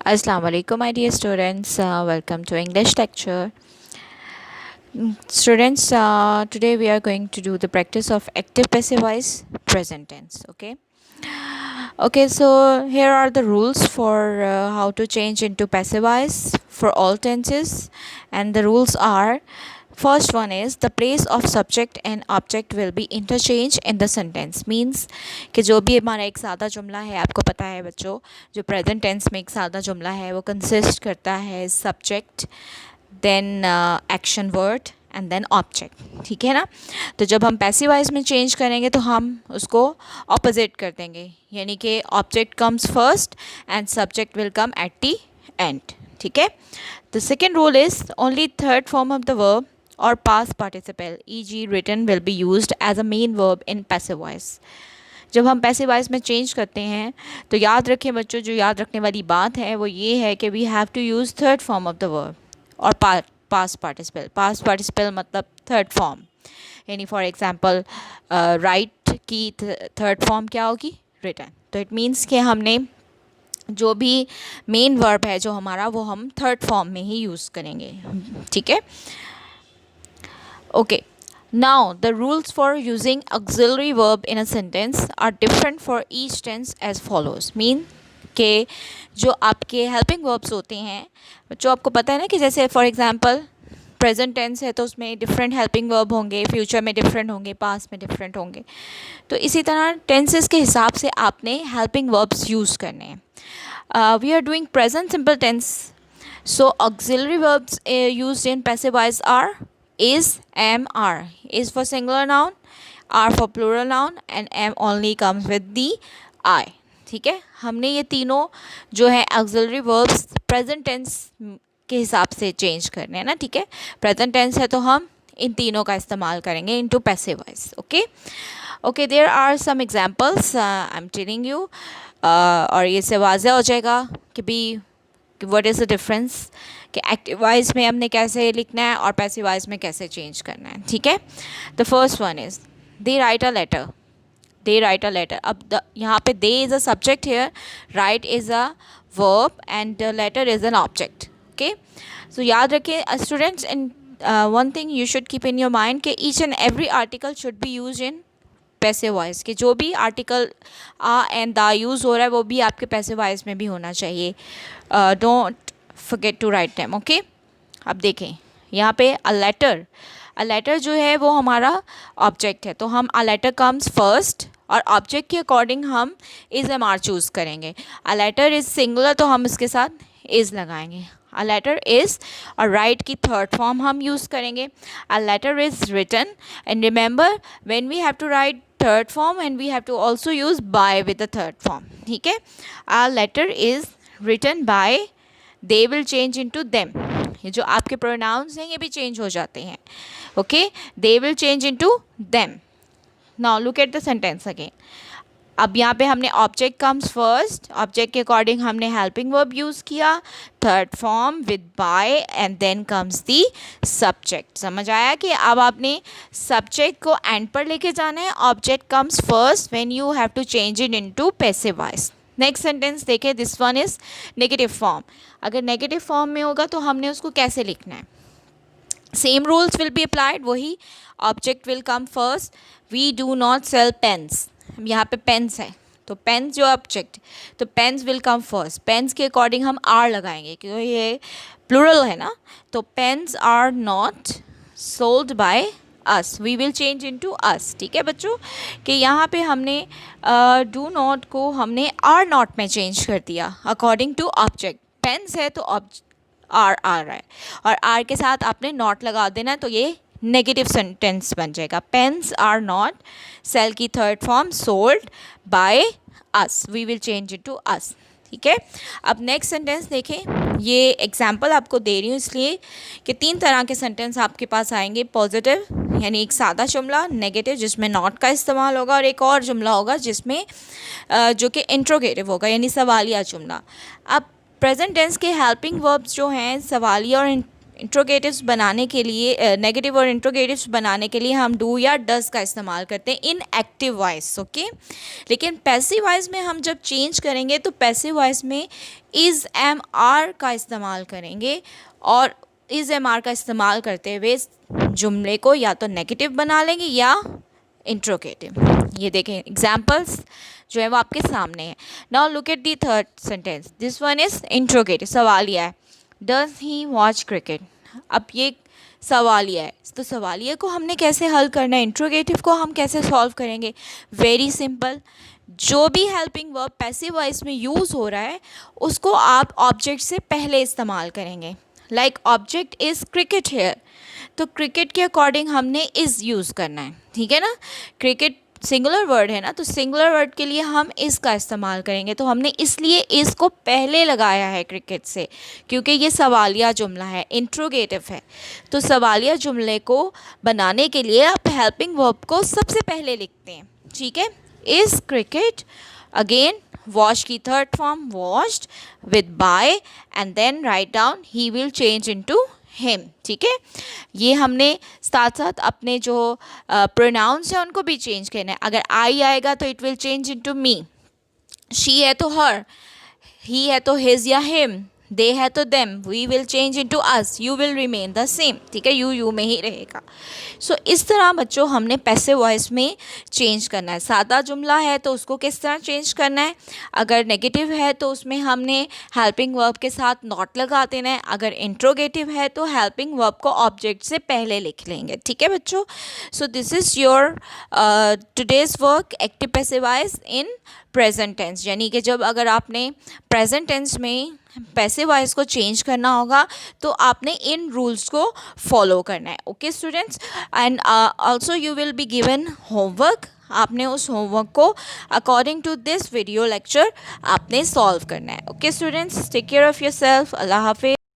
Assalamu alaikum, my dear students. Welcome to English lecture. Students, today we are going to do the practice of active passive voice present tense. Okay, so here are the rules for how to change into passive voice for all tenses, and the rules are: first one is the place of subject and object will be interchanged in the sentence. Means कि जो भी हमारा एक सादा जुमला है, आपको पता है बच्चों, जो प्रेजेंट टेंस में एक सादा जुमला है वो कंसिस्ट करता है subject, then action word and then object. ठीक है ना. तो जब हम पैसिव वॉइस में चेंज करेंगे तो हम उसको ऑपोजिट कर देंगे, यानी कि object comes first and subject will come at the and. ठीक है. The second rule is only third form of the verb or past participle e.g. written will be used as a main verb in passive voice. जब हम passive voice में change करते हैं तो याद रखें बच्चों, जो याद रखने वाली बात है वो ये है कि we have to use third form of the verb और पास्ट पार्टिसिपल. पास्ट पार्टिसिपल मतलब थर्ड फॉर्म, यानी फॉर एग्जांपल राइट की थर्ड फॉर्म क्या होगी? रिटन. तो इट मीन्स कि हमने जो भी मेन वर्ब है जो हमारा, वो हम थर्ड फॉर्म में ही यूज़ करेंगे. ठीक है. Okay, now the rules for using auxiliary verb in a sentence are different for each tense as follows. Mean के जो आपके helping verbs होते हैं, जो आपको पता है ना कि जैसे फॉर एग्जांपल प्रेजेंट टेंस है तो उसमें डिफरेंट हेल्पिंग वर्ब होंगे, फ्यूचर में डिफरेंट होंगे, पास्ट में डिफरेंट होंगे. तो इसी तरह टेंसेस के हिसाब से आपने हेल्पिंग वर्ब्स यूज़ करने हैं. We are doing present simple tense, so auxiliary verbs used in passive voice are is, am, are. Is for singular noun, are for plural noun and am only comes with the I. ठीक है. हमने ये तीनों जो है auxiliary verbs present tense के हिसाब से चेंज करने हैं ना. ठीक है. प्रेजेंट टेंस है तो हम इन तीनों का इस्तेमाल करेंगे into passive voice. Okay, there are some examples I am telling you, और ये से वाज़ह हो जाएगा कि भी व्हाट इज़ द डिफरेंस कि एक्टिव वॉइस में हमने कैसे लिखना है और पैसिव वॉइस में कैसे चेंज करना है. ठीक है. The first one is they write a letter. They write a letter. अब यहाँ पे there is a subject here, right is a verb and letter is an object. Okay. So याद रखें students, in one thing you should keep in your mind कि each and every article should be use in passive voice. के जो भी article a and the use हो रहा है वो भी आपके पैसिव वॉइस में भी होना चाहिए. Don't forget to write them. Okay. अब देखें यहाँ पे अ लेटर जो है वो हमारा ऑब्जेक्ट है, तो हम अ लेटर कम्स फर्स्ट और ऑब्जेक्ट के अकॉर्डिंग हम इज़ एम आर चूज़ करेंगे. अ लेटर इज़ सिंगुलर तो हम इसके साथ इज़ लगाएंगे. अ लेटर इज़ और राइट की थर्ड फॉर्म हम यूज़ करेंगे. A letter is written and remember when we have to write third form and we have to also use by with the third form. ठीक है. A letter is written by, they will change into them. ये जो आपके pronounce हैं ये भी change हो जाते हैं. Okay. They will change into them. Now look at the sentence again. अब यहाँ पे हमने ऑब्जेक्ट कम्स फर्स्ट, ऑब्जेक्ट के अकॉर्डिंग हमने हेल्पिंग वर्ब यूज़ किया, third form with by and then comes the subject. समझ आया कि अब आपने सब्जेक्ट को एंड पर लेके जाना है. Object comes first when you have to change it into passive voice. Next sentence देखें. This one is negative form. अगर नेगेटिव फॉर्म में होगा तो हमने उसको कैसे लिखना है? Same rules will be applied. वही object will come first. We do not sell pens. यहाँ पे पेन्स है तो पेन्स जो ऑब्जेक्ट, तो pens will come first. Pens के अकॉर्डिंग हम आर लगाएंगे क्योंकि ये प्लूरल है ना. तो pens are not sold by us, we will change into us. ठीक है बच्चों, कि यहाँ पे हमने डू नॉट को हमने आर नॉट में चेंज कर दिया अकॉर्डिंग टू ऑब्जेक्ट. पेन्स है तो आर आ रहा है और आर के साथ आपने नॉट लगा देना, तो ये नेगेटिव सेंटेंस बन जाएगा. पेन्स आर नॉट, सेल की third form sold by us, we will change it to us. ठीक है. अब नेक्स्ट सेंटेंस देखें. ये एग्जाम्पल आपको दे रही हूँ इसलिए कि तीन तरह के सेंटेंस आपके पास आएंगे. पॉजिटिव यानी एक सादा जुमला, नेगेटिव जिसमें नॉट का इस्तेमाल होगा, और एक और जुमला होगा जिसमें जो कि इंट्रोगेटिव होगा यानी सवालिया जुमला. अब प्रेजेंट टेंस के हेल्पिंग वर्ब्स जो हैं सवालिया और इंट्रोगेटिव्स बनाने के लिए, नेगेटिव और इंट्रोगेटिव्स बनाने के लिए हम डू या डज का इस्तेमाल करते हैं इन एक्टिव वॉइस, ओके। लेकिन पैसिव वॉइस में हम जब चेंज करेंगे तो पैसिव वॉइस में इज़ एम आर का इस्तेमाल करेंगे, और इज़ एम आर का इस्तेमाल करते हुए जुमले को या तो नेगेटिव बना लेंगे या इंट्रोगेटिव। ये देखें एग्जाम्पल्स जो है वो आपके सामने है। Now look at the third sentence, this one is interrogative, सवालिया है। Does he watch cricket. अब ये सवालिया है, तो सवालिया को हमने कैसे हल करना है, इंट्रोगेटिव को हम कैसे सॉल्व करेंगे? वेरी सिंपल, जो भी हेल्पिंग वर्ब पैसिव वॉइस में यूज़ हो रहा है उसको आप ऑब्जेक्ट से पहले इस्तेमाल करेंगे। Like object is cricket here, तो क्रिकेट के अकॉर्डिंग हमने इज़ यूज़ करना है, ठीक है ना। क्रिकेट सिंगुलर वर्ड है ना, तो सिंगुलर वर्ड के लिए हम इस का इस्तेमाल करेंगे, तो हमने इसलिए इस को पहले लगाया है क्रिकेट से, क्योंकि ये सवालिया जुमला है, इंट्रोगेटिव है। तो सवालिया जुमले को बनाने के लिए आप हेल्पिंग वर्ब को सबसे पहले लिखते हैं, ठीक है। इज़ क्रिकेट, अगेन वॉश की third form washed with by, and then write down he will change into him, ठीक है। ये हमने साथ साथ अपने जो प्रोनाउंस हैं उनको भी चेंज करना है। अगर आई आएगा तो it will change into me, she है तो हर, ही है तो हिज या हिम, दे है तो them, we will change into us, you will remain the same, ठीक है, यू में ही रहेगा। सो इस तरह बच्चों हमने पैसिव वॉइस में चेंज करना है। सादा जुमला है तो उसको किस तरह चेंज करना है, अगर नेगेटिव है तो उसमें हमने हेल्पिंग वर्ब के साथ नॉट लगा देना है, अगर इंट्रोगेटिव है तो हेल्पिंग वर्ब को ऑब्जेक्ट से पहले लिख लेंगे, ठीक है बच्चों। So this is your today's work, active passive voice in present tense, यानी कि जब अगर आपने प्रेजेंट टेंस में पैसिव वॉइस को चेंज करना होगा तो आपने इन रूल्स को फॉलो करना है, okay students. And also you will be given homework, आपने उस होमवर्क को according to this video lecture आपने सॉल्व करना है, okay students. Take care of yourself, अल्लाह हाफिज़।